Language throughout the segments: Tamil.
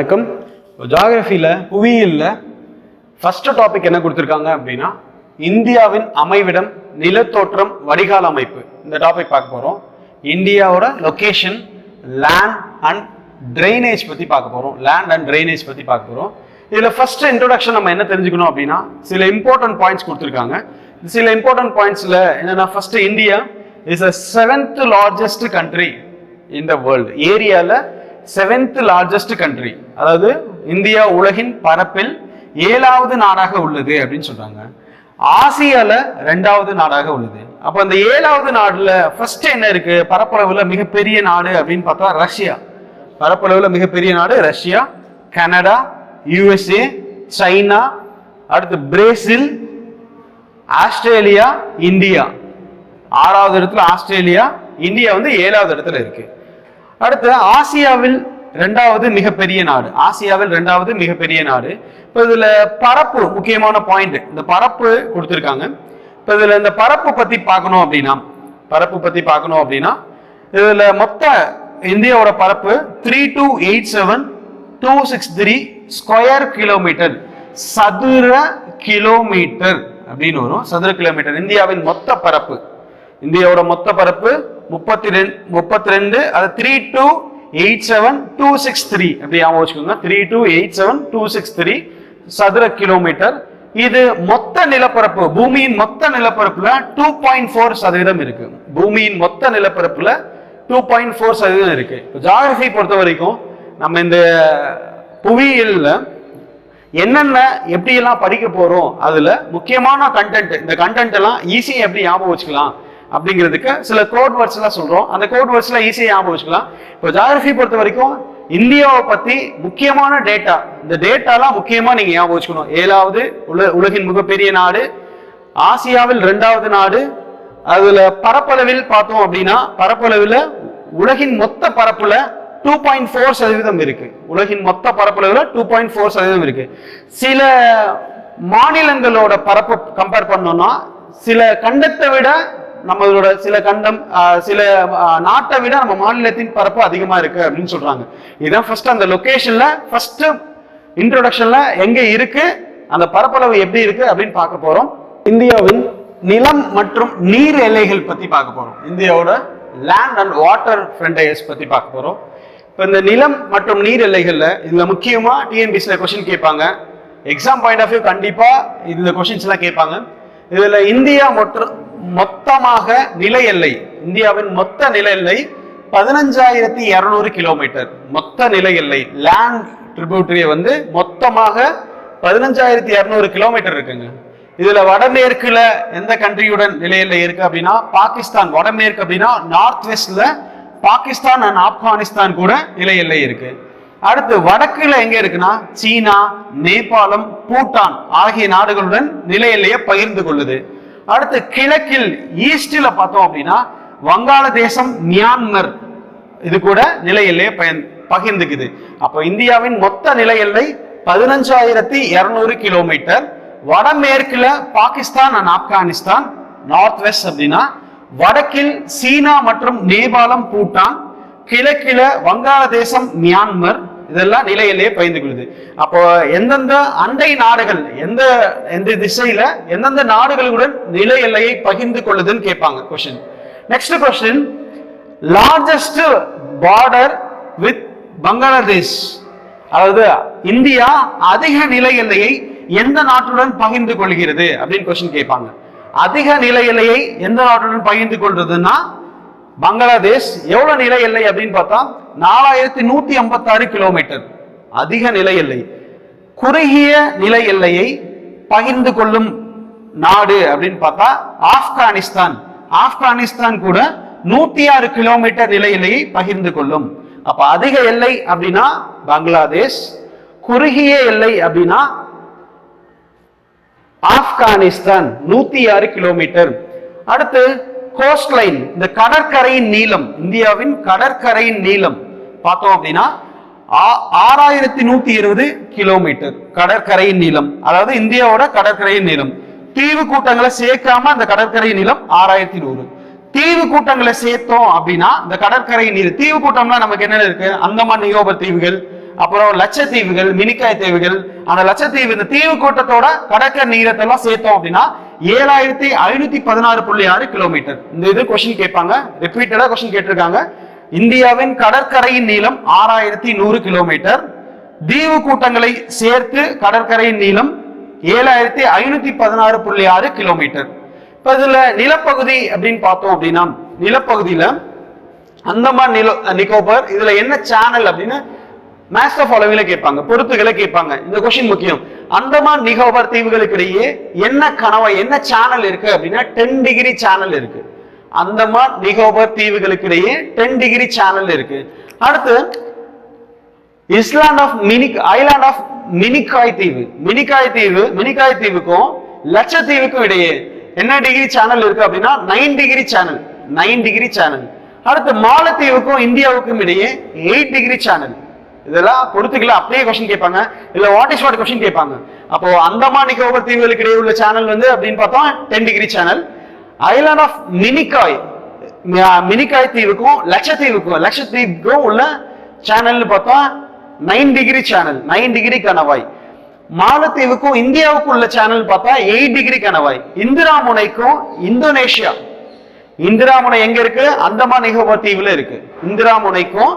வணக்கம். ஜியோகிராஃபியில் புவியியல்ல ஃபர்ஸ்ட் டாபிக் என்ன கொடுத்துருக்காங்க அப்படின்னா இந்தியாவின் அமைவிடம், நிலத்தோற்றம், வடிகால் அமைப்பு. இந்த டாபிக் பார்க்க போகிறோம். இந்தியாவோட லொக்கேஷன், லேண்ட் அண்ட் ட்ரைனேஜ் பற்றி பார்க்க போகிறோம். லேண்ட் அண்ட் ட்ரைனேஜ் பற்றி பார்க்க போகிறோம். இதில் ஃபர்ஸ்ட் இன்ட்ரோடக்ஷன் நம்ம என்ன தெரிஞ்சுக்கணும் அப்படின்னா சில இம்பார்ட்டன்ட் பாயிண்ட்ஸ் கொடுத்துருக்காங்க. சில இம்பார்ட்டன்ட் பாயிண்ட்ஸில் என்னென்னா first India is a 7th largest country in the world. ஏரியாவில் 7th largest country, அதாவது இந்தியா உலகின் பரப்பில் 7வது நாடாக உள்ளது அப்படின்னு சொல்றாங்க. ஆசியால 2வது நாடாக உள்ளது. அப்ப அந்த 7வது நாடுல ஃபர்ஸ்ட் என்ன இருக்கு? பரப்பளவுல மிகப்பெரிய நாடு அப்படின்னு பார்த்தா ரஷ்யா. பரப்பளவுல மிகப்பெரிய நாடு ரஷ்யா, கனடா, USA, சைனா, அடுத்து பிரேசில், ஆஸ்திரேலியா, இந்தியா. 6வது இடத்துல ஆஸ்திரேலியா, இந்தியா 7வது இடத்துல இருக்கு. அடுத்து ஆசியாவில் 2வது மிகப்பெரிய நாடு. ஆசியாவில் 2வது மிகப்பெரிய நாடு. இப்போ இதுல பரப்பு முக்கியமான பாயிண்ட். இந்த பரப்பு கொடுத்துருக்காங்க. இப்போ இதுல இந்த பரப்பு பத்தி பார்க்கணும் அப்படின்னா இதுல மொத்த இந்தியாவோட பரப்பு 3287,263 ஸ்கொயர் கிலோமீட்டர், சதுர கிலோமீட்டர் அப்படின்னு வரும். சதுர கிலோமீட்டர் இந்தியாவின் மொத்த பரப்பு. இந்தியாவோட மொத்த பரப்பு 32, அது 3287,263 அப்படி ஞாபகம் வச்சுக்கோங்க. 3287,263 சதுர கிலோமீட்டர். இது மொத்த நிலப்பரப்பு, பூமியின் மொத்த நிலப்பரப்புல 2.4% இருக்கு. பூமியின் மொத்த நிலப்பரப்புல 2.4% இருக்கு. ஜியோகிராஃபி பொறுத்த வரைக்கும் நம்ம இந்த புவியியல்ல என்னென்ன எப்படி எல்லாம் படிக்க போறோம், அதுல முக்கியமான கண்டென்ட், இந்த கண்டென்ட் எல்லாம் ஈஸியா எப்படி ஞாபகம் வச்சுக்கலாம் அப்படிங்கிறதுக்கு சில கோட் வேர்ட்ஸ் எல்லாம் சொல்றோம். அந்த கோட் வேர்ட்ஸ் எல்லாம் ஈஸியா ஞாபகம் வச்சுக்கலாம். இப்போ ஜியோகிராஃபி பொறுத்த வரைக்கும் இந்தியாவை பத்தி முக்கியமான டேட்டா, இந்த டேட்டாலாம் முக்கியமா நீங்க ஞாபகம் வச்சுக்கணும். 7வது உலகின் மிகப்பெரிய நாடு, ஆசியாவில் 2வது நாடு. அதுல பரப்பளவில் பார்த்தோம் அப்படின்னா பரப்பளவில் உலகின் மொத்த பரப்புல 2.4% இருக்கு. உலகின் மொத்த பரப்பளவுல 2.4% இருக்கு. சில மாநிலங்களோட பரப்பு கம்பேர் பண்ணோம்னா சில கண்டத்தை விட நம்மளோட சில கண்டம், சில நாட்டை விட நம்ம மாநிலத்தின் பரப்பு அதிகமா இருக்கு அப்படின்னு சொல்றாங்க. இதுதான் ஃபர்ஸ்ட் அந்த லொகேஷன்ல ஃபர்ஸ்ட் இன்ட்ரோடக்ஷன்ல எங்க இருக்கு, அந்த பரப்பளவு எப்படி இருக்கு அப்படின்னு பார்க்க போறோம். இந்தியாவின் நிலம் மற்றும் நீர் எல்லைகள் பத்தி பார்க்க போறோம். இந்தியாவோட லேண்ட் அண்ட் வாட்டர் ஃப்ரண்டேஜ் பத்தி பார்க்க போறோம். இப்போ இந்த நிலம் மற்றும் நீர் எல்லைகள்ல இதுல முக்கியமா டிஎன்பிஎஸ்சில கொஸ்டின் கேட்பாங்க. எக்ஸாம் பாயிண்ட் ஆஃப் வியூ கண்டிப்பா இந்த கொஸ்டின்ஸ் எல்லாம் கேட்பாங்க. இதுல இந்தியா மொத்தமாக நில எல்லை, இந்தியாவின் மொத்த நில எல்லை 15,200 கிலோமீட்டர். மொத்த நில எல்லை லேண்ட் ட்ரிபியூட்டரி மொத்தமாக 15,200 கிலோமீட்டர் இருக்குங்க. இதுல வடமேற்குல எந்த கண்ட்ரியுடன் நில எல்லை இருக்கு அப்படின்னா பாகிஸ்தான். வடமேற்கு அப்படின்னா நார்த் வெஸ்ட்ல பாகிஸ்தான் அண்ட் ஆப்கானிஸ்தான் கூட நில எல்லை இருக்கு. அடுத்து வடக்குல எங்க இருக்குன்னா சீனா, நேபாளம், பூட்டான் ஆகிய நாடுகளுடன் நில எல்லையை பகிர்ந்து கொள்ளுது. அடுத்து கிழக்கில் ஈஸ்ட்ல பார்த்தோம் அப்படின்னா வங்காளதேசம், மியான்மர் இது கூட நில எல்லையை பகிர்ந்துக்குது. அப்போ இந்தியாவின் மொத்த நில எல்லை 15,200 கிலோமீட்டர். வடமேற்குல Pakistan and Afghanistan, north west அப்படின்னா வடக்கில் சீனா மற்றும் நேபாளம், பூட்டான், கிழக்கில வங்காளதேசம், மியான்மர் இதெல்லாம் நில எல்லையை பகிர்ந்து கொள்ளுது. அப்போ எந்தெந்த அண்டை நாடுகள் எந்த திசையில எந்தெந்த நாடுகளுடன் நில எல்லையை பகிர்ந்து கொள்ளுதுன்னு கேட்பாங்க question. Next question, largest border with Bangladesh, அதாவது இந்தியா அதிக நில எல்லையை எந்த நாட்டுடன் பகிர்ந்து கொள்கிறது அப்படின்னு கொஸ்டின் கேட்பாங்க. அதிக நில எல்லையை எந்த நாட்டுடன் பகிர்ந்து கொள்றதுன்னா பங்களாதேஷ். எவ்வளவு நில எல்லை அப்படின்னு பார்த்தா 4,156 கிலோமீட்டர் அதிக நில எல்லை. குறுகிய நில எல்லையை பகிர்ந்து கொள்ளும் நாடு அப்படின்னு பார்த்தா ஆப்கானிஸ்தான். ஆப்கானிஸ்தான் கூட 106 கிலோமீட்டர் நில எல்லையை பகிர்ந்து கொள்ளும். அப்ப அதிக எல்லை அப்படின்னா பங்களாதேஷ், குறுகிய எல்லை அப்படின்னா ஆப்கானிஸ்தான் 106 கிலோமீட்டர். அடுத்து கோஸ்ட் லைன், இந்த கடற்கரையின் நீளம், இந்தியாவின் கடற்கரையின் நீளம் பார்த்தோம் அப்படின்னா 6,120 கிலோமீட்டர் கடற்கரையின் நீளம். அதாவது இந்தியாவோட கடற்கரையின் நீளம். தீவு கூட்டங்களை சேர்க்காம அந்த கடற்கரை நீளம் 6,100. தீவு கூட்டங்களை சேர்த்தோம் அப்படின்னா இந்த கடற்கரை நீர், தீவு கூட்டம்னா நமக்கு என்ன இருக்கு, அந்தமான் நிகோபர் தீவுகள், அப்புறம் லட்சத்தீவுகள், மினிக்காய் தீவுகள், அந்த லட்சத்தீவு இந்த தீவு கூட்டத்தோட கடற்கரை நீளத்தை எல்லாம் சேர்த்தோம் அப்படின்னா 7516.6 கிலோமீட்டர். இந்த இது கொஸ்டின் கேட்பாங்க, ரிப்பீட்டடா கொஸ்டின் கேட்டிருக்காங்க. இந்தியாவின் கடற்கரையின் நீளம் 6100 கிலோமீட்டர். தீவு கூட்டங்களை சேர்த்து கடற்கரையின் நீளம் 7516.6 கிலோமீட்டர். இப்ப இதுல நிலப்பகுதி அப்படின்னு பார்த்தோம் அப்படின்னா, நிலப்பகுதியில அந்தமான் நிக்கோபார் இதுல என்ன சேனல் அப்படின்னு மேட்ச் ஆஃப் அளவில் கேட்பாங்க, பொறுத்துகளை கேட்பாங்க. இந்த கொஸ்டின் முக்கியம். அந்தமான் நிக்கோபார் தீவுகளுக்கு இடையே என்ன கணவாய், என்ன சேனல் இருக்கு அப்படின்னா 10 டிகிரி சேனல் இருக்கு. அந்தமான் நிக்கோபார் தீவுகளுக்கு இடையே 10 டிகிரி சேனல் இருக்கு. அடுத்து ஐலாண்ட் ஆஃப் மினிக்காய் தீவு. மினிக்காய் தீவுக்கும் லட்சத்தீவுக்கும் இடையே என்ன டிகிரி சேனல் இருக்கு அப்படின்னா 9 டிகிரி சேனல். 9 degree channel. அடுத்து மாலத்தீவுக்கும் இந்தியாவுக்கும் இடையே 8 டிகிரி சேனல். இதெல்லாம் பொறுத்துக்கல அப்படியே கொஸ்டின் கேட்பாங்க, இல்ல வாட் இஸ் வாட் கொஸ்டின் கேட்பாங்க. அப்போ அந்தமான் நிக்கோபார் தீவுகளுக்கு இடையே உள்ள சேனல் வந்து அப்படின்னு பார்த்தா 10 degree channel. Island of Minicoy தீவுக்கும் லட்சத்தீவுக்கும் உள்ள சேனல் பார்த்தா 9 டிகிரி சேனல், 9 டிகிரி கணவாய். மாலத்தீவுக்கும் இந்தியாவுக்கும் உள்ள சேனல் பார்த்தா 8 டிகிரி கணவாய். இந்திரா முனைக்கும் இந்திரா முனை எங்க இருக்கு? அந்தமான் நிக்கோபார் தீவுல இருக்கு. இந்திரா முனைக்கும்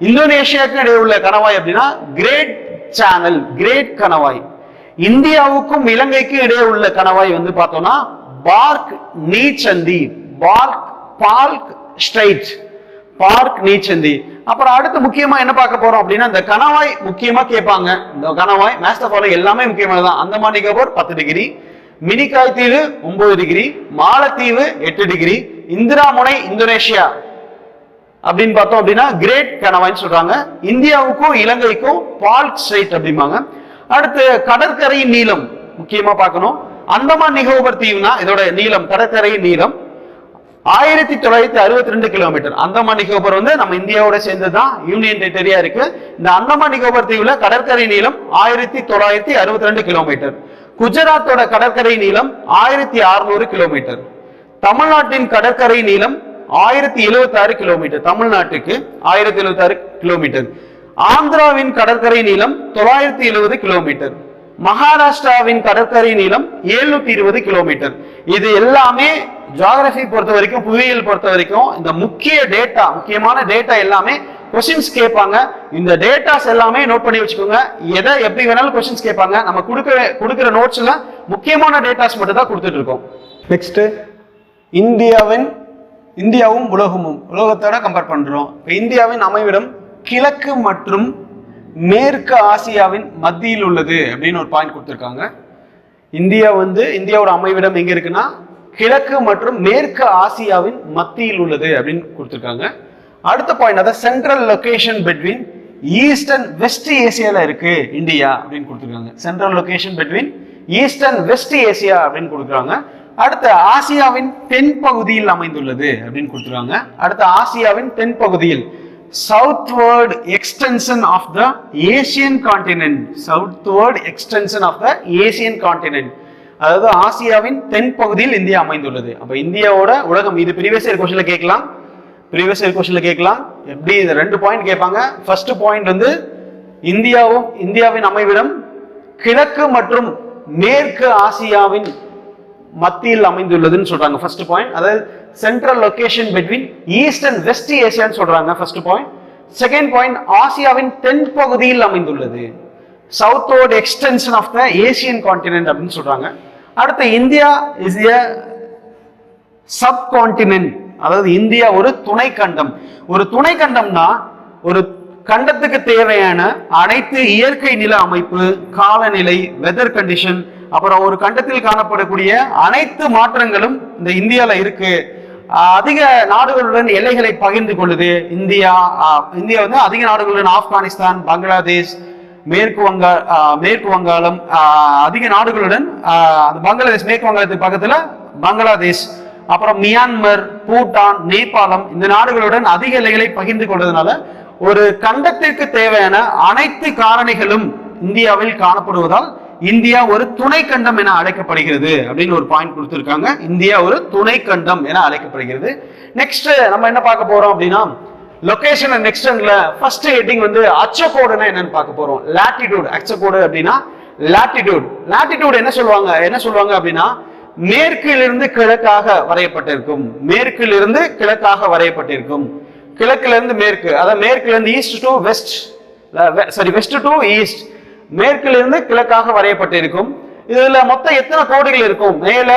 இந்தோனேஷியாவுக்கும் இடையே உள்ள கணவாய் அப்படின்னா கிரேட் சேனல், கிரேட் கணவாய். இந்தியாவுக்கும் இலங்கைக்கும் இடையே உள்ள கணவாய் வந்து பார்த்தோம்னா பார்க் நீச்சந்தி, பார்க் ஸ்ட்ரைட், பார்க் நீச்சந்தி. அப்புறம் அடுத்து முக்கியமா என்ன பார்க்க போறோம் அப்படின்னா, இந்த கணவாய் முக்கியமா கேட்பாங்க. இந்த கணவாய் மேட்ச் ஃபாலோ எல்லாமே முக்கியமானதான். அந்தமான் நிக்கோபார் 10 டிகிரி, மினிக்காய் தீவு 9 டிகிரி, மாலத்தீவு 8 டிகிரி, இந்திரா முனை இந்தோனேஷியா அப்படின்னு பார்த்தோம் அப்படின்னா கிரேட் கணவாய்ன்னு சொல்றாங்க. இந்தியாவுக்கும் இலங்கைக்கும் பார்க் ஸ்ட்ரைட் அப்படிம்பாங்க. அடுத்து கடற்கரையின் நீளம் முக்கியமா பார்க்கணும். அந்தமான் நிக்கோபார் தீவுனா இதோட நீளம், கடற்கரையின் நீளம் 1962 கிலோமீட்டர். அந்தமான் நிக்கோபார் வந்து நம்ம இந்தியாவோட சேர்ந்ததுதான், யூனியன் டெரிட்டரியா இருக்கு. இந்த அந்தமான் நிக்கோபார் தீவுல கடற்கரை நீளம் 1962 கிலோமீட்டர். குஜராத்தோட கடற்கரை நீளம் 1600 கிலோமீட்டர். தமிழ்நாட்டின் கடற்கரை நீளம் 1076 கிலோமீட்டர். தமிழ்நாட்டுக்கு 1076 கிலோமீட்டர். ஆந்திராவின் கடற்கரை நீளம் 970 கிலோமீட்டர். மகாராஷ்டிராவின் கடற்கரை நீளம் 720 கிலோமீட்டர். இது எல்லாமே ஜியோகிராபி பொறுத்த வரைக்கும், புவியியல் பொறுத்த வரைக்கும் இந்த முக்கியமான டேட்டா எல்லாமே கொஸ்டின்ஸ் கேட்பாங்க. இந்த டேட்டாஸ் எல்லாமே நோட் பண்ணி வச்சுக்கோங்க. எதை எப்படி வேணாலும் கொஸ்டின்ஸ் கேட்பாங்க. நம்ம கொடுக்கிற நோட்ஸ்ல முக்கியமான டேட்டாஸ் மட்டும் தான் கொடுத்துட்டு இருக்கோம். நெக்ஸ்ட் இந்தியாவும் உலகத்தோட கம்பேர் பண்றோம். இந்தியாவின் அமைவிடம் கிழக்கு மற்றும் மேற்கு ஆசியாவின் மத்தியில் உள்ளது அப்படின்னு ஒரு பாயிண்ட் கொடுத்திருக்காங்க. இந்தியாவோட அமைவிடம் எங்க இருக்குன்னா கிழக்கு மற்றும் மேற்கு ஆசியாவின் மத்தியில் உள்ளது அப்படின்னு கொடுத்திருக்காங்க. அடுத்த பாயிண்ட் அதாவது central location between east and west ஏசியால இருக்கு இந்தியா அப்படின்னு கொடுத்திருக்காங்க. Central location between east and west Asia அப்படின்னு கொடுக்குறாங்க. அடுத்து ஆசியாவின் தென் பகுதியில் அமைந்துள்ளது அப்படின்னு கொடுத்துருக்காங்க. அடுத்து ஆசியாவின் தென் பகுதியில் southward extension of the Asian continent, southward extension of the Asian continent, அதாவது ஆசியாவின் தென் பகுதியில் இந்தியா அமைந்துள்ளது. அப்ப இந்தியாவோட உலகம், இது ப்ரீவியஸ் இயர் கொஸ்டின்ல கேட்கலாம். எப்படி இந்த 2 பாயிண்ட் கேட்பாங்க. ஃபர்ஸ்ட் பாயிண்ட் வந்து இந்தியாவின் அமைவிடம் கிழக்கு மற்றும் மேற்கு ஆசியாவின் மத்தியில் அமைந்துள்ளதுன்னு சொல்றாங்க. ஃபர்ஸ்ட் பாயிண்ட் அதாவது central location between east and west ஏசியான்னு சொல்றாங்க. First point. செகண்ட் பாயிண்ட் ஆசியாவின் தென் பகுதியில் அமைந்துள்ளது, southward extension of the Asian continent அப்படின்னு சொல்றாங்க. அடுத்து India is a subcontinent, அதாவது இந்தியா ஒரு துணை கண்டம். ஒரு துணை கண்டம்னா ஒரு கண்டத்துக்கு தேவையான அனைத்து இயற்கை நில அமைப்பு, காலநிலை, வெதர் கண்டிஷன், அப்புறம் ஒரு கண்டத்தில் காணப்படக்கூடிய அனைத்து மாற்றங்களும் இந்த இந்தியால இருக்கு. அதிக நாடுகளுடன் எல்லைகளை பகிர்ந்து கொள்ளுது இந்தியா. வந்து அதிக நாடுகளுடன் ஆப்கானிஸ்தான், பங்களாதேஷ், மேற்கு வங்காளம், அதிக நாடுகளுடன் பங்களாதேஷ், மேற்கு வங்காளத்துக்கு பக்கத்துல பங்களாதேஷ், அப்புறம் மியான்மர், பூட்டான், நேபாளம், இந்த நாடுகளுடன் அதிக எல்லைகளை பகிர்ந்து கொள்வதனால ஒரு கண்டத்திற்கு தேவையான அனைத்து காரணிகளும் இந்தியாவில் காணப்படுவதால் இந்தியா ஒரு துணை கண்டம் என அழைக்கப்படுகிறது அப்படின்னு ஒரு பாயிண்ட் கொடுத்திருக்காங்க. இந்தியா ஒரு துணை கண்டம் என அழைக்கப்படுகிறது. நெக்ஸ்ட் நம்ம என்ன பார்க்க போறோம் அப்படின்னா, லொகேஷன் நெக்ஸ்ட்ல ஃபர்ஸ்ட் ஹெட்டிங் வந்து அச்சக்கோடுனா என்னன்னு பார்க்க போறோம். லாட்டிடியூட், அச்சக்கோடு அப்படின்னா லாட்டிடியூட். லாட்டிடியூட் என்ன சொல்லுவாங்க அப்படின்னா மேற்கிலிருந்து கிழக்காக வரையப்பட்டிருக்கும். மேற்கிலிருந்து கிழக்காக வரையப்பட்டிருக்கும். கிழக்குல இருந்து மேற்கு, அதாவது மேற்குல இருந்து east to west, west to east, மேற்குல இருந்து கிழக்காக வரையப்பட்டிருக்கும். இதுல மொத்தம் எத்தனை கோடுகள் இருக்கும்? மேல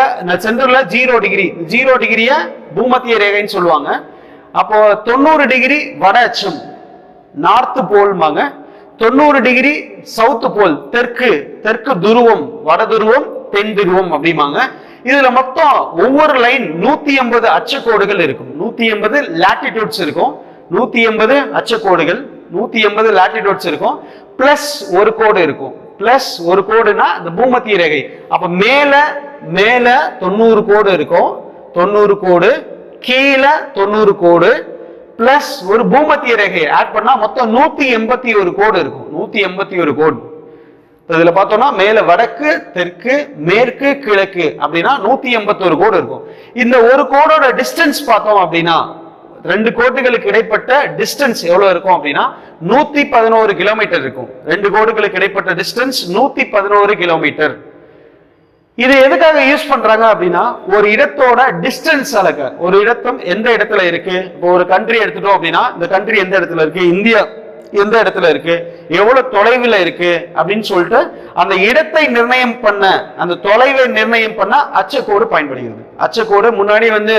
சென்டர்ல 0 டிகிரி, 0 டிகிரிய பூமத்திய ரேகைன்னு சொல்லுவாங்க. அப்போ 90 டிகிரி வட அச்சம், நார்த் போல்மாங்க. 90 டிகிரி சவுத் போல், தெற்கு துருவம், வட துருவம், தென் துருவம் அப்படிமாங்க. இதுல மொத்தம் ஒவ்வொரு லைன் 180 அச்சக்கோடுகள் இருக்கும். 180 லாட்டிடியூட்ஸ் இருக்கும். 180 அச்சக்கோடுகள், 180 லாட்டிடியூட்ஸ் இருக்கும். பிளஸ் ஒரு கோடு இருக்கும். பிளஸ் ஒரு கோடுனா இந்த பூமத்திய ரேகை. அப்ப மேல 90 கோடு இருக்கும். 90 கோடு, கீழே 90 கோடு, பிளஸ் ஒரு பூமத்திய ரேகை ஆட் பண்ணா மொத்தம் 181 கோடு இருக்கும். 181 கோடு. இதுல பார்த்தோம்னா மேல வடக்கு, தெற்கு, மேற்கு, கிழக்கு அப்படின்னா 181 கோடு இருக்கும். இந்த ஒரு கோடோட டிஸ்டன்ஸ் பார்த்தோம் அப்படின்னா, ரெண்டு கோட்டுகளுக்கு இடைப்பட்ட டிஸ்டன்ஸ் எவ்வளவு இருக்கும் அப்படின்னா 111 கிலோமீட்டர் இருக்கும். ரெண்டு கோடுகளுக்கு இடைப்பட்ட டிஸ்டன்ஸ் 111 கிலோமீட்டர். இது எதுக்காக யூஸ் பண்றாங்க அப்படின்னா ஒரு இடத்தோட டிஸ்டன்ஸ் அளக்க. ஒரு இடத்தம் எந்த இடத்துல இருக்கு, இப்போ ஒரு கண்ட்ரி எடுத்துட்டோம் அப்படின்னா இந்த கண்ட்ரி எந்த இடத்துல இருக்கு, இந்தியா எந்த இடத்துல இருக்கு, எவ்வளவு தொலைவில் இருக்கு அப்படின்னு சொல்லிட்டு அந்த இடத்தை நிர்ணயம் பண்ண, அந்த தொலைவை நிர்ணயம் பண்ண அச்சக்கோடு பயன்படுகிறது. அச்சக்கோடு முன்னாடி வந்து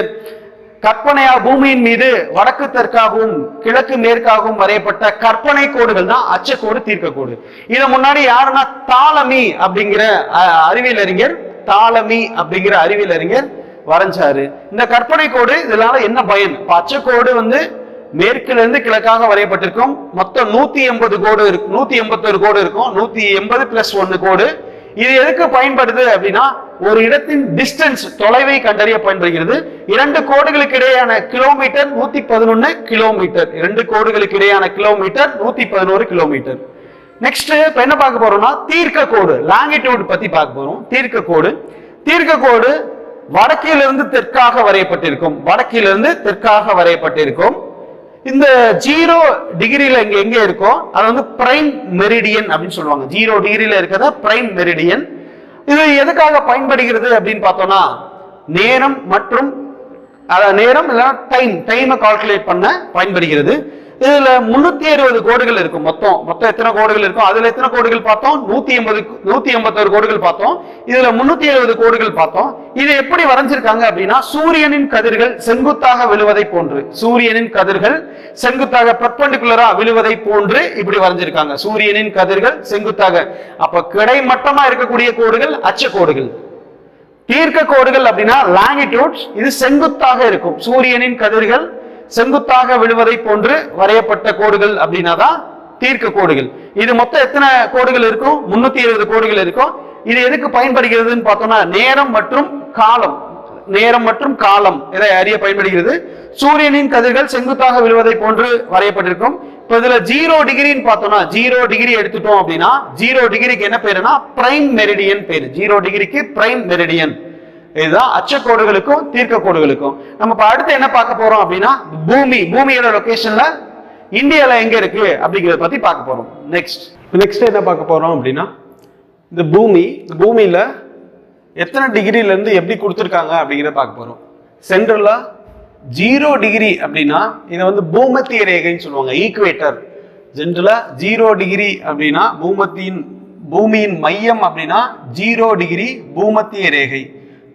கற்பனையா பூமியின் மீது வடக்கு தெற்காகவும் கிழக்கு மேற்காகவும் வரையப்பட்ட கற்பனை கோடுகள் தான் அச்சக்கோடு, தீர்க்கக்கோடு. இதை முன்னாடி யாருன்னா தாலமி அப்படிங்கிற அறிவியல் அறிஞர், வரைஞ்சாரு. இந்த கற்பனை கோடு இதனால என்ன பயன்? அச்சக்கோடு வந்து மேற்குல இருந்து கிழக்காக வரையப்பட்டிருக்கும். மொத்தம் 180 கோடு இருக்கு, 181 கோடு இருக்கும். 180 பிளஸ் 1 கோடு. இது எதுக்கு பயன்படுது அப்படின்னா ஒரு இடத்தின் டிஸ்டன்ஸ், தொலைவை கண்டறிய பயன்படுகிறது. இரண்டு கோடுகளுக்கு இடையான கிலோமீட்டர் 111 கிலோமீட்டர். இரண்டு கோடுகளுக்கு இடையான கிலோமீட்டர் 111 கிலோமீட்டர். நெக்ஸ்ட் இப்ப என்ன பார்க்க போறோம்னா தீர்க்கக்கோடு, லாங்கிடியூட் பத்தி பார்க்க போறோம். தீர்க்கக்கோடு வடக்கிலிருந்து தெற்காக வரையப்பட்டிருக்கும். இந்த 0 டிகிரில எங்க இருக்கும் அது வந்து பிரைம் மெரிடியன் அப்படின்னு சொல்லுவாங்க. 0 டிகிரில இருக்கிறத பிரைம் மெரிடியன். இது எதுக்காக பயன்படுகிறது அப்படின்னு பார்த்தோம்னா நேரம் மற்றும் நேரம் இல்லைன்னா டைமை கால்குலேட் பண்ண பயன்படுகிறது. இதுல 360 கோடுகள் இருக்கும். மொத்தம் எத்தனை கோடுகள் இருக்கும்? அதுல எத்தனை கோடுகள் பார்த்தோம்? 181 கோடுகள் பார்த்தோம். இதுல 370 கோடுகள் பார்த்தோம். இது எப்படி வரைஞ்சிருக்காங்க அப்படின்னா சூரியனின் கதிர்கள் செங்குத்தாக விழுவதை போன்று, சூரியனின் கதிர்கள் செங்குத்தாக பெர்பெண்டிகுலரா விழுவதை போன்று இப்படி வரைஞ்சிருக்காங்க. சூரியனின் கதிர்கள் செங்குத்தாக. அப்ப கிடைமட்டமா இருக்கக்கூடிய கோடுகள் அச்சக்கோடுகள். தீர்க்க கோடுகள் அப்படின்னா லாங்கிடியூட்ஸ், இது செங்குத்தாக இருக்கும். சூரியனின் கதிர்கள் செங்குத்தாக விழுவதை போன்று வரையப்பட்ட கோடுகள் அப்படின்னாதான் தீர்க்க கோடுகள். இது மொத்தம் எத்தனை கோடுகள் இருக்கும்? 370 கோடுகள் இருக்கும். இது எதுக்கு பயன்படுகிறதுன்னு பார்த்தோம்னா நேரம் மற்றும் காலம் இதை அறிய பயன்படுகிறது. சூரியனின் கதிர்கள் செங்குத்தாக விழுவதை போன்று வரையப்பட்டிருக்கும். இப்ப இதுல 0 டிகிரின்னு பார்த்தோம்னா 0 டிகிரி எடுத்துட்டோம் அப்படின்னா 0 டிகிரிக்கு என்ன பேருனா பிரைம் மெரிடியன் பேரு. 0 டிகிரிக்கு பிரைம் மெரிடியன். இதுதான் அச்சக்கோடுகளுக்கும் தீர்க்க கோடுகளுக்கும். நம்ம இப்ப அடுத்து என்ன பார்க்க போறோம் அப்படின்னா பூமியோட லொகேஷன்ல இந்தியால எங்க இருக்கு அப்படிங்கறத பத்தி பார்க்க போறோம். நெக்ஸ்ட் என்ன பார்க்க போறோம் அப்படின்னா இந்த பூமியில எத்தனை டிகிரில இருந்து எப்படி கொடுத்துருக்காங்க அப்படிங்கிறத பார்க்க போறோம். சென்ட்ரலா 0 டிகிரி அப்படின்னா இதை வந்து பூமத்திய ரேகைன்னு சொல்லுவாங்க, ஈக்குவேட்டர். ஜென்ரலா 0 டிகிரி அப்படின்னா பூமியின் மையம் அப்படின்னா 0 டிகிரி பூமத்திய ரேகை.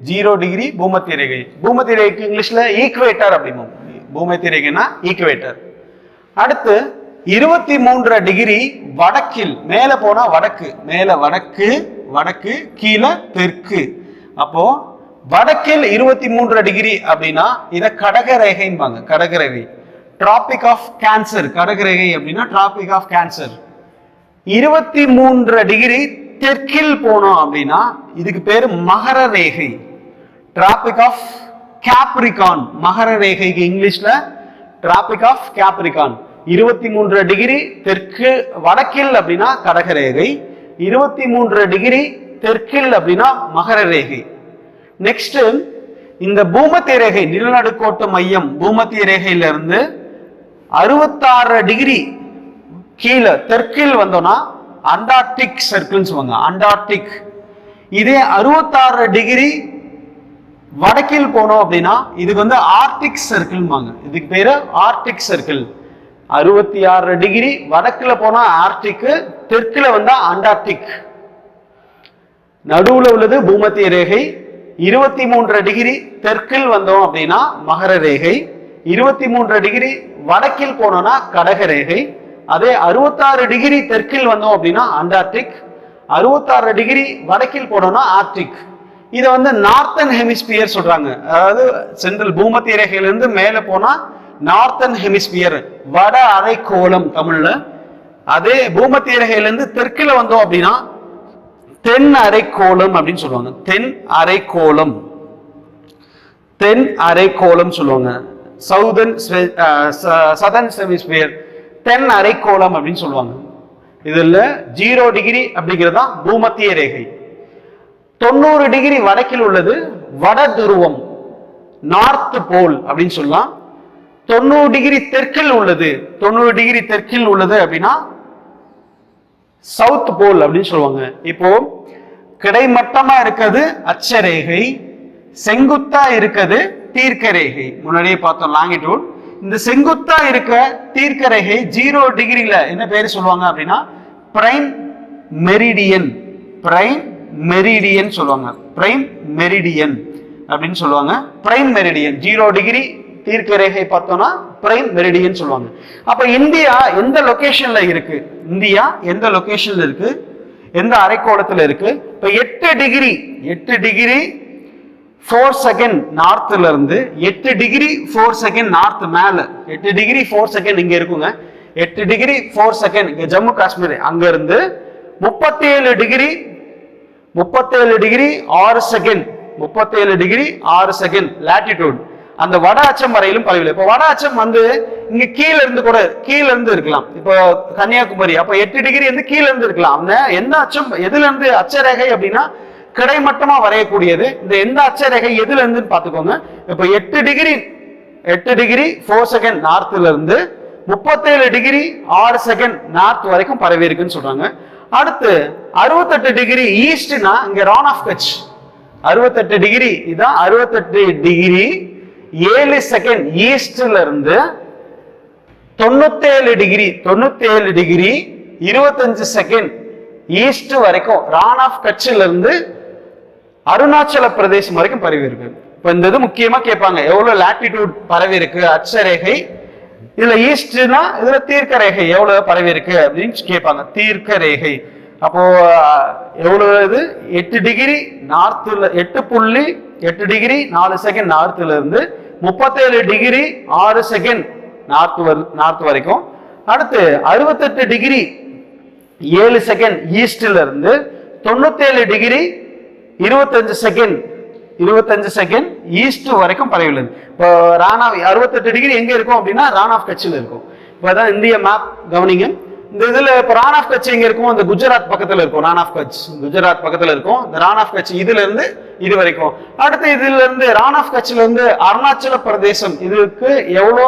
0 டிகிரி பூமத்திய ரேகை. பூமத்திய ரேகைக்கு இங்கிலீஷ்ல ஈக்குவேட்டர் அப்படிமோ. பூமத்திய ரேகைனா ஈக்குவேட்டர். அடுத்து 23 டிகிரி வடக்கில், மேல போனா வடக்கு கீழே தெற்கு. அப்போ வடக்கில் 23 டிகிரி அப்படின்னா இத கடகரேகைம்பாங்க. கடகரேகை, டிராபிக் ஆஃப் கேன்சர். கடகரேகை அப்படின்னா டிராபிக் ஆஃப் கேன்சர். 23 டிகிரி தெற்கில் போனோம் அப்படின்னா இதுக்கு பேரு மகர ரேகை, டிராபிக் ஆஃப் கேப்ரிகான். மகர ரேகைக்கு இங்கிலீஷ்ல டிராபிக் ஆஃப் கேப்ரிகான். 23 டிகிரி தெற்கு வடக்கில் அப்படின்னா கடகரேகை, 23 டிகிரி தெற்கில் அப்படின்னா மகர ரேகை. நெக்ஸ்ட் இந்த பூமத்திய ரேகை, நிலநடுக்கோட்டு மையம் பூமத்திய ரேகையிலிருந்து 66 டிகிரி கீழே தெற்கில் வந்தோம்னா அண்டார்டிக் சர்க்கிள்னு சொல்லுவாங்க, அண்டார்டிக். இதே 66 டிகிரி வடக்கில் போனோம் அப்படின்னா இதுக்கு வந்து ஆர்டிக் சர்க்கிள்பாங்க. இதுக்கு பேரு ஆர்டிக் சர்க்கிள். 66 டிகிரி வடக்குல போனா ஆர்டிக், தெற்குல வந்தா அண்டார்டிக். நடுவுல உள்ளது பூமத்திய ரேகை. 23 டிகிரி தெற்கில் வந்தோம் அப்படின்னா மகர ரேகை. 23 டிகிரி வடக்கில் போனோம்னா கடக ரேகை. அதே 66 டிகிரி தெற்கில் வந்தோம் அப்படின்னா அண்டார்டிக். 66 டிகிரி வடக்கில் போனோம்னா ஆர்டிக். இதை வந்து நார்த்தன் ஹெமிஸ்பியர் சொல்றாங்க. அதாவது சென்ட்ரல் பூமத்திய ரேகையிலிருந்து மேல போனா நார்த்தன் ஹெமிஸ்பியர், வட அரைக்கோளம் தமிழ்ல. அதே பூமத்திய ரேகையிலிருந்து தெற்குல வந்தோம் அப்படின்னா தென் அரைக்கோளம் அப்படின்னு சொல்லுவாங்க. தென் அரைக்கோளம், தென் அரைக்கோளம் சொல்லுவாங்க. சதர்ன் ஹெமிஸ்பியர், தென் அரைக்கோளம் அப்படின்னு சொல்லுவாங்க. இதுல 0 டிகிரி அப்படிங்கிறது தான் பூமத்திய ரேகை. 90 டிகிரி வடக்கில் உள்ளது வட துருவம், நார்த் போல் அப்படின்னு சொல்லலாம். 90 டிகிரி தெற்கில் உள்ளது, 90 டிகிரி தெற்கில் உள்ளது அப்படின்னா சவுத் போல் அப்படின்னு சொல்லுவாங்க. இப்போ கிடைமட்டமா இருக்கிறது அச்சரேகை, செங்குத்தா இருக்கிறது தீர்க்க ரேகை. முன்னாடியே பார்த்தோம் லாங்கிடியூட். இந்த செங்குத்தா இருக்க தீர்க்க ரேகை 0 டிகிரில என்ன பேரு சொல்லுவாங்க அப்படின்னா பிரைம் மெரிடியன். பிரைம் மெரிடியன் சொல்லுவாங்க, பிரைம் மெரிடியன் அப்படின்னு சொல்லுவாங்க. பிரைம் மெரிடியன் 0 டிகிரி தீர்க்க ரேகை பார்த்தோம்னா பிரைம் மெரிடியன் சொல்லுவாங்க. அப்ப இந்தியா எந்த லொகேஷன்ல இருக்கு? இந்தியா எந்த லொகேஷன்ல இருக்கு? எந்த அரைக்கோளத்துல இருக்கு? இப்ப 8 டிகிரி 4 செகண்ட் நார்த்ல இருந்து 8 டிகிரி 4 செகண்ட் நார்த் மேல 8 டிகிரி 4 செகண்ட் இங்க இருக்குங்க. 8 டிகிரி 4 செகண்ட் இங்க ஜம்மு காஷ்மீர். அங்க இருந்து 37 degree 6 second 37 degree 6 second latitude அந்த வட அச்சம் வரையிலும் பரவில்லை. இப்போ வட அச்சம் வந்து இங்க கீழ இருந்து இருக்கலாம். இப்போ கன்னியாகுமரி அப்ப 8 டிகிரி வந்து கீழ இருந்து இருக்கலாம். எந்த அச்சம் எதுல இருந்து அச்சரேகை அப்படின்னா கிடைமட்டமா வரையக்கூடியது. இந்த எந்த அச்சரேகை எதுல இருந்து பாத்துக்கோங்க. இப்ப 8 டிகிரி 4 செகண்ட் நார்த்ல இருந்து 37 டிகிரி 6 செகண்ட் நார்த் வரைக்கும் பரவி இருக்குன்னு சொல்றாங்க. அடுத்து 68 டிகிரி ஈஸ்ட்னா இங்க ரான் ஆஃப் கட்ச். 68 டிகிரி இதான் 68 டிகிரி 7 செகண்ட் ஈஸ்ட்ல இருந்து 97 டிகிரி 25 செகண்ட் ஈஸ்ட் வரைக்கும் ரான் ஆஃப் கட்சில இருந்து அருணாச்சல பிரதேசம் வரைக்கும் பரவி இருக்கு. இப்ப இந்த இது முக்கியமா கேட்பாங்க, எவ்வளவு லாட்டிடியூட் பரவி இருக்கு அச்சரேகை, இதுல ஈஸ்ட்னா இதுல தீர்க்க ரேகை எவ்வளவு பரவி இருக்கு அப்படின்னு கேட்பாங்க. தீர்க்க ரேகை அப்போ எவ்வளவு? இது 8 டிகிரி நார்த்ல 8.8 டிகிரி 4 செகண்ட் நார்த்ல இருந்து 37 டிகிரி 6 செகண்ட் நார்த் வரைக்கும். அடுத்து 68 டிகிரி 7 செகண்ட் ஈஸ்ட்ல இருந்து 97 டிகிரி 25 செகண்ட் ஈஸ்ட் வரைக்கும் பரவி உள்ளது. இப்போ ராணா 68 டிகிரி எங்க இருக்கும் அப்படின்னா ரான் ஆஃப் கட்சியில் இருக்கும். இப்பதான் இந்திய மேப் கவனிங்க. இந்த இதுல இப்ப ரான் ஆஃப் கட்சி எங்க இருக்கும்? இந்த குஜராத் பக்கத்துல இருக்கும். ரான் ஆஃப் கட்ச் குஜராத் பக்கத்துல இருக்கும். இந்த ரான் ஆஃப் கட்சி இதுல இருந்து இது வரைக்கும். அடுத்து இதுல இருந்து ரான் ஆஃப் கட்சில இருந்து அருணாச்சல பிரதேசம் இதுக்கு எவ்வளவு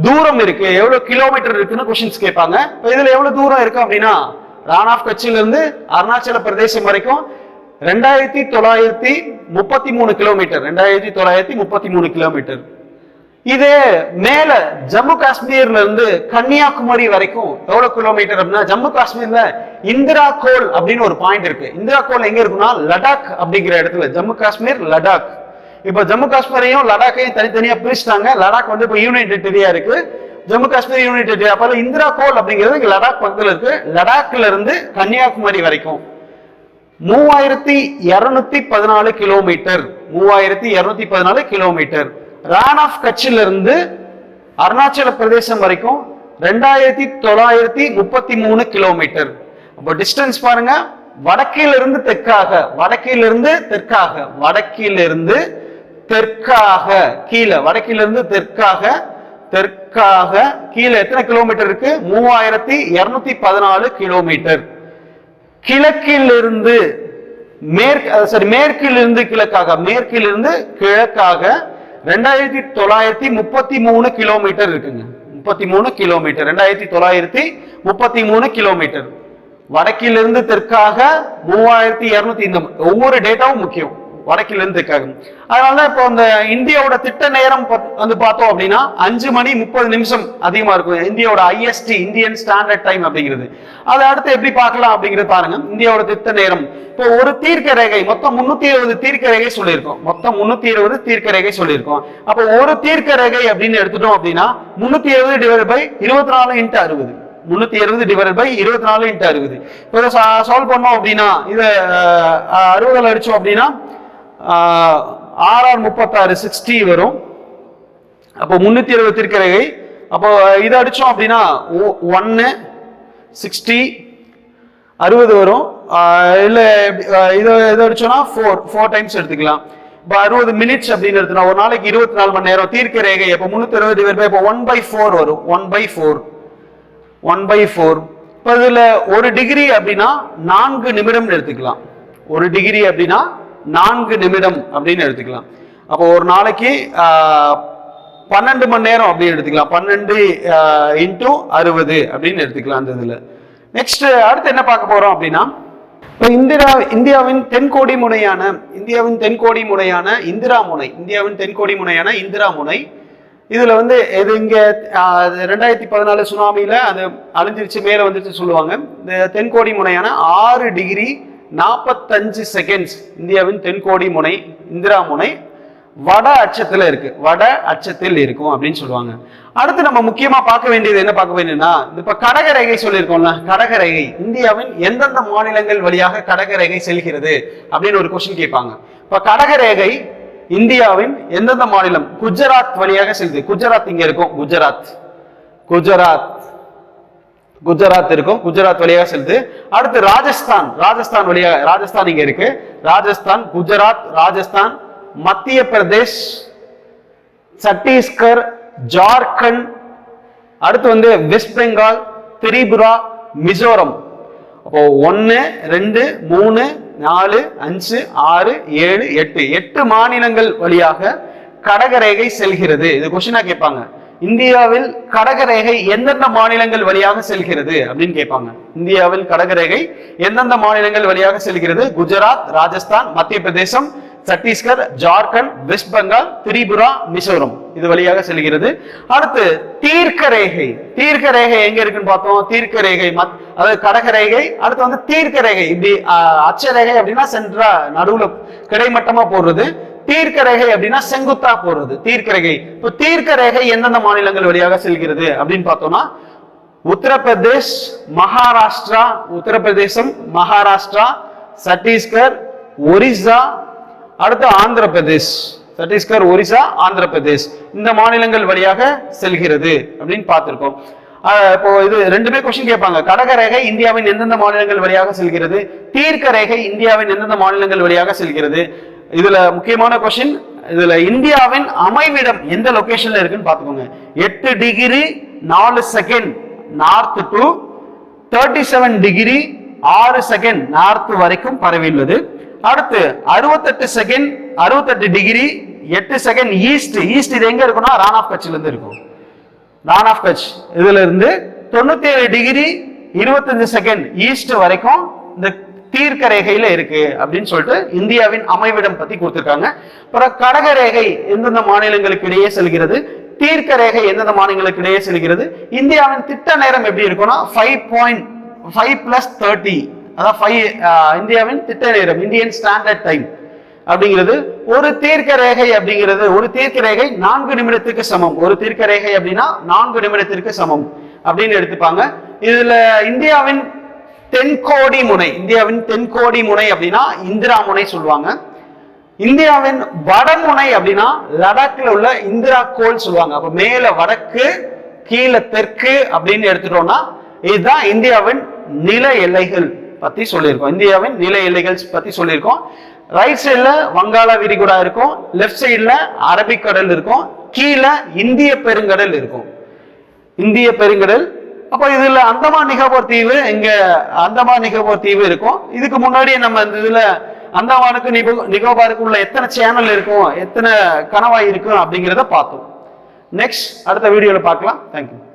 தூரம் இருக்கு, எவ்வளவு கிலோமீட்டர் இருக்குன்னு கொஸ்டின்ஸ் கேட்பாங்க. இதுல எவ்வளவு தூரம் இருக்கு அப்படின்னா ரான் ஆஃப் கட்சில இருந்து அருணாச்சல பிரதேசம் வரைக்கும் 2933 கிலோமீட்டர். 2933 கிலோமீட்டர். இதே மேல ஜம்மு காஷ்மீர்ல இருந்து கன்னியாகுமரி வரைக்கும் எவ்வளவு கிலோமீட்டர் அப்படின்னா ஜம்மு காஷ்மீர்ல இந்திரா கோல் அப்படின்னு ஒரு பாயிண்ட் இருக்கு. இந்திரா கோல் எங்க இருக்குன்னா லடாக் அப்படிங்கிற இடத்துல. ஜம்மு காஷ்மீர் லடாக். இப்ப ஜம்மு காஷ்மீரையும் லடாக்கையும் தனித்தனியா பிரிச்சுட்டாங்க. லடாக் வந்து இப்ப யூனியன் டெரிட்டரியா இருக்கு, ஜம்மு காஷ்மீர் யூனியன் டெரிட்டரி. அப்ப இந்திரா கோல் அப்படிங்கிறது இங்க லடாக் பக்கத்துல இருக்கு. லடாக்ல இருந்து கன்னியாகுமரி வரைக்கும் 3214 கிலோமீட்டர். 3214 கிலோமீட்டர். ரான் ஆஃப் கட்சில இருந்து அருணாச்சல பிரதேசம் வரைக்கும் 2933 கிலோமீட்டர். அப்போ டிஸ்டன்ஸ் பாருங்க. வடக்கிலிருந்து தெற்காக கீழே, வடக்கிலிருந்து தெற்காக கீழே எத்தனை கிலோமீட்டர் இருக்கு? 3214 கிலோமீட்டர். கிழக்கிலிருந்து மேற்கிலிருந்து கிழக்காக 2933 கிலோமீட்டர் இருக்குங்க. 33 கிலோமீட்டர், 2933 கிலோமீட்டர். வடக்கிலிருந்து தெற்காக 3200. இந்த ஒவ்வொரு டேட்டாவும் முக்கியம், வடக்கிலிருந்து தெற்காக. அதனால இப்போ இந்த இந்தியாவோட திட்ட நேரம் வந்து பார்த்தோம் அப்படின்னா 5:30 அதிகமா இருக்கும். இந்தியாவோட IST, இந்தியன் ஸ்டாண்டர்ட் டைம் அப்படிங்கிறது. அதை அடுத்து எப்படி பார்க்கலாம் அப்படிங்கிறது பாருங்க. இந்தியாவோட திட்ட நேரம் இப்போ ஒரு தீர்க்க ரேகை, மொத்தம் 320 தீர்க்க ரேகை சொல்லியிருக்கோம். மொத்தம் 320 தீர்க்க ரேகை சொல்லியிருக்கோம். அப்போ ஒரு தீர்க்க ரேகை அப்படின்னு எடுத்துட்டோம் அப்படின்னா 320 டிவைட் பை 24 × 60. 320 divide by 24 × 60. இப்போ இதை சால்வ் பண்ணோம் அப்படின்னா இதை 60 அடிச்சோம் அப்படின்னா 6×36 60 வரும். அப்போ 320 தீர்க்க ரேகை. அப்போ இதை அடிச்சோம் அப்படின்னா 1 60 60 வரும். இல்ல இதை அடிச்சோம்னா 4 டைம்ஸ் எடுத்துக்கலாம். இப்போ 60 மினிட்ஸ் அப்படின்னு எடுத்துனா ஒரு நாளைக்கு 24 மணி நேரம் தீர்க்க ரேகை. அப்போ 320 டிவைட் பை 1/4 வரும். 1/4. இப்போ இதுல 1 டிகிரி அப்படின்னா 4 நிமிடம் எடுத்துக்கலாம். 1 டிகிரி அப்படின்னா 4 நிமிடம் அப்படின்னு எடுத்துக்கலாம். அப்போ ஒரு நாளைக்கு 12 மணி நேரம் அப்படின்னு எடுத்துக்கலாம். 12 × 60 அப்படின்னு எடுத்துக்கலாம் அந்த இதுல. நெக்ஸ்ட் அடுத்து என்ன பார்க்க போறோம் அப்படின்னா, இந்தியாவின் தென்கோடி முனையான இந்திரா முனை. இதுல வந்து இது இங்க 2014 சுனாமியில அது அழிஞ்சிருச்சு, மேல வந்துருச்சு சொல்லுவாங்க. இந்த தென்கோடி முனையான 6 டிகிரி 45 செகண்ட்ஸ் இந்தியாவின் தென்கோடி முனை இந்திரா முனை வட அச்சத்தில் இருக்கும் அப்படின்னு சொல்லுவாங்க. அடுத்து நம்ம முக்கியமா பார்க்க வேண்டியது என்ன பார்க்க வேண்டியதுன்னா, இப்ப கடகரேகை சொல்லியிருக்கோம்ல, கடகரேகை இந்தியாவின் எந்தெந்த மாநிலங்கள் வழியாக கடகரேகை செல்கிறது அப்படின்னு ஒரு கொஸ்டின் கேட்பாங்க. இப்ப கடகரேகை இந்தியாவின் எந்தெந்த மாநிலம்? குஜராத் வழியாக செல்லுது. குஜராத் இங்க இருக்கும். குஜராத் இருக்கும். குஜராத் வழியாக செல்லுது. அடுத்து ராஜஸ்தான் வழியாக, ராஜஸ்தான் இங்க இருக்கு. ராஜஸ்தான், குஜராத், ராஜஸ்தான், மத்திய பிரதேஷ், சத்தீஸ்கர், ஜார்க்கண்ட், அடுத்து வந்து வெஸ்ட் பெங்கால், திரிபுரா, மிசோரம். அப்போ 1 2 3 4 5 6 7 8 மாநிலங்கள் வழியாக கடகரேகை செல்கிறது. இது கொஸ்டினா கேட்பாங்க. இந்தியாவில் கடகரேகை எந்தெந்த மாநிலங்கள் வழியாக செல்கிறது அப்படின்னு கேட்பாங்க. இந்தியாவில் கடகரேகை எந்தெந்த மாநிலங்கள் வழியாக செல்கிறது? குஜராத், ராஜஸ்தான், மத்திய பிரதேசம், சத்தீஸ்கர், ஜார்க்கண்ட், வெஸ்ட் பெங்கால், திரிபுரா, மிசோரம் இது வழியாக செல்கிறது. அடுத்து தீர்க்க ரேகை எங்க இருக்குன்னு பார்த்தோம். தீர்க்க ரேகை அதாவது கடகரேகை. அடுத்து வந்து தீர்க்க ரேகை, இப்படி அச்சரேகை அப்படின்னா சென்ட்ரா நடுவுல கிடைமட்டமா போடுறது. தீர்க்க ரேகை அப்படின்னா செங்குத்தா போடுறது தீர்க்க ரேகை. இப்போ தீர்க்க ரேகை எந்தெந்த மாநிலங்கள் வழியாக செல்கிறது அப்படின்னு பார்த்தோம்னா உத்தரப்பிரதேஷ், மகாராஷ்டிரா, சத்தீஸ்கர், ஒரிசா, அடுத்து ஆந்திர பிரதேஷ். சத்தீஸ்கர், ஒரிசா, ஆந்திர பிரதேஷ் இந்த மாநிலங்கள் வழியாக செல்கிறது அப்படின்னு பார்த்திருக்கோம். இப்போ இது ரெண்டுமே கொஸ்டின் கேட்பாங்க. கடகரேகை இந்தியாவின் எந்தெந்த மாநிலங்கள் வழியாக செல்கிறது, தீர்க்க ரேகை இந்தியாவின் எந்தெந்த மாநிலங்கள் வழியாக செல்கிறது. இதுல முக்கியமான கொஸ்டின், இதுல இந்தியாவின் அமைவிடம் எந்த லொகேஷன்ல இருக்குன்னு பாத்துக்கோங்க. 8 degree 4 second north to 37 degree 6 second north வரைக்கும் பரவியுள்ளது. அடுத்து 68 டிகிரி 8 செகண்ட் ஈஸ்ட். இது எங்க இருக்குன்னா ரான் ஆஃப் கட்ச்ல இருந்து இருக்கும். ரான் ஆஃப் கட்ச் இதுல இருந்து 97 டிகிரி 25 செகண்ட் ஈஸ்ட் வரைக்கும் இந்த தீர்க்க ரேகையில இருக்கு அப்படின்னு சொல்லிட்டு இந்தியாவின் அமைவிடம் பத்தி கொடுத்திருக்காங்க. அப்புறம் கடக ரேகை எந்தெந்த மாநிலங்களுக்கு இடையே செல்கிறது, தீர்க்க ரேகை எந்தெந்த மாநிலங்களுக்கு இடையே செல்கிறது. இந்தியாவின் திட்ட நேரம் எப்படி இருக்கும்னா 5.5+30, அதான் இந்தியாவின் திட்ட நேரம், இந்தியன் ஸ்டாண்டர்ட் டைம் அப்படிங்கிறது. ஒரு தீர்க்க ரேகை அப்படிங்கிறது, ஒரு தீர்க்க ரேகை 4 நிமிடத்துக்கு சமம். ஒரு தீர்க்க ரேகை அப்படின்னா 4 நிமிடத்திற்கு சமம் அப்படின்னு எடுத்துப்பாங்க. இதுல இந்தியாவின் தென்கோடி முனை அப்படின்னா இந்திரா முனை சொல்லுவாங்க. இந்தியாவின் வடமுனை அப்படின்னா லடாக்ல உள்ள இந்திரா கோல் சொல்லுவாங்க. அப்ப மேல வடக்கு கீழே தெற்கு அப்படின்னு எடுத்துட்டோம்னா இதுதான் இந்தியாவின் நில எல்லைகள் பத்தி சொல்லியிருக்கோம். இந்தியாவின் நில எல்லைகள் பத்தி சொல்லியிருக்கோம். ரைட் சைட்ல வங்காள விரிகுடா இருக்கும், லெப்ட் சைட்ல அரபிக்கடல் இருக்கும், கீழே இந்திய பெருங்கடல் இருக்கும். இந்திய பெருங்கடல். அப்ப இதுல அந்தமான் நிகோபார் தீவு, இங்க அந்தமான் நிகோபார் தீவு இருக்கும். இதுக்கு முன்னாடியே நம்ம இந்த இதுல அந்தமானுக்கு நிகோபாருக்கு உள்ள எத்தனை சேனல் இருக்கும், எத்தனை கணவாய் இருக்கும் அப்படிங்கிறத பார்த்தோம். நெக்ஸ்ட் அடுத்த வீடியோல பார்க்கலாம். தேங்க்யூ.